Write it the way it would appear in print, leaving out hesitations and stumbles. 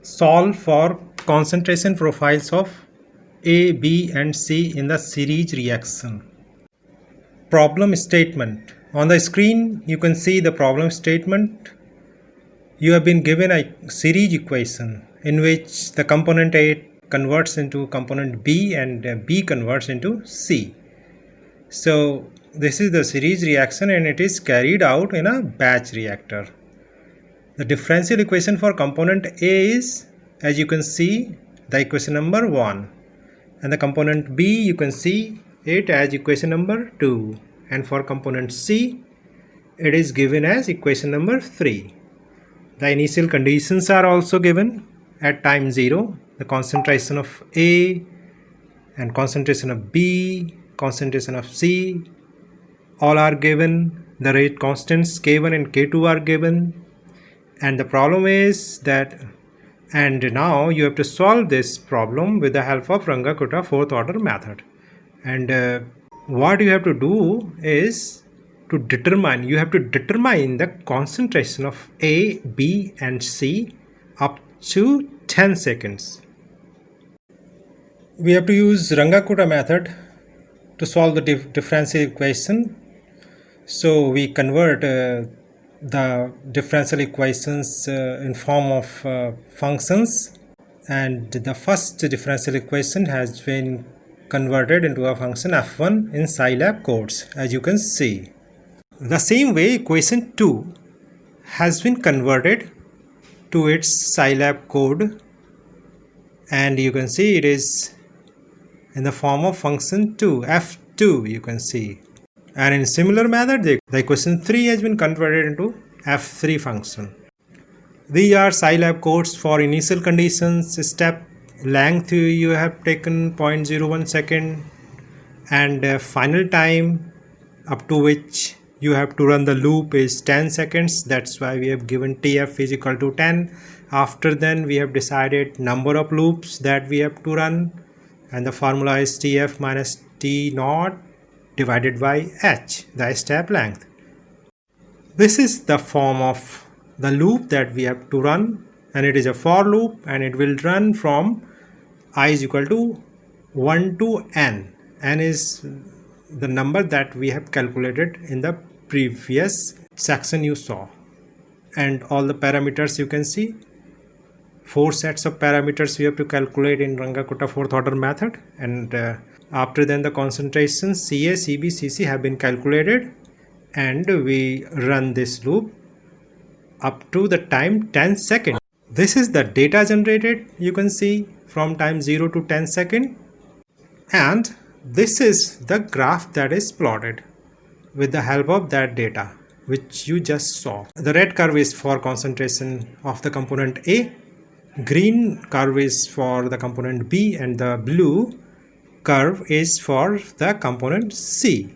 Solve for concentration profiles of A, B and C in the series reaction. Problem statement. On the screen you can see the problem statement. You have been given a series equation in which the component A converts into component B and B converts into C. So this is the series reaction and it is carried out in a batch reactor. The differential equation for component A is, as you can see, the equation number 1, and the component B you can see it as equation number 2, and for component C it is given as equation number 3. The initial conditions are also given at time 0, the concentration of A and concentration of B, concentration of C, all are given. The rate constants K1 and K2 are given. And the problem is that, and now you have to solve this problem with the help of Runge-Kutta fourth order method. And what you have to do is to determine, you have to determine the concentration of A, B and C up to 10 seconds. We have to use Runge-Kutta method to solve the differential equation. So we convert the differential equations in form of functions, and the first differential equation has been converted into a function f1 in Scilab codes, as you can see. The same way equation 2 has been converted to its Scilab code, and you can see it is in the form of function 2, f2 you can see. And in similar manner, the equation 3 has been converted into f3 function. These are Scilab codes for initial conditions. Step length you have taken 0.01 second, and final time up to which you have to run the loop is 10 seconds. That's why we have given Tf is equal to 10. After then we have decided number of loops that we have to run, and the formula is Tf minus T naught divided by h, the step length. This is the form of the loop that we have to run, and it is a for loop, and it will run from I is equal to 1 to n. N is the number that we have calculated in the previous section you saw, and all the parameters you can see. 4 sets of parameters we have to calculate in Runge-Kutta fourth order method, and after then the concentrations Ca, Cb, Cc have been calculated, and we run this loop up to the time 10 seconds. This is the data generated, you can see, from time 0 to 10 seconds, and this is the graph that is plotted with the help of that data which you just saw. The red curve is for concentration of the component A, green curve is for the component B, and the blue curve is for the component C.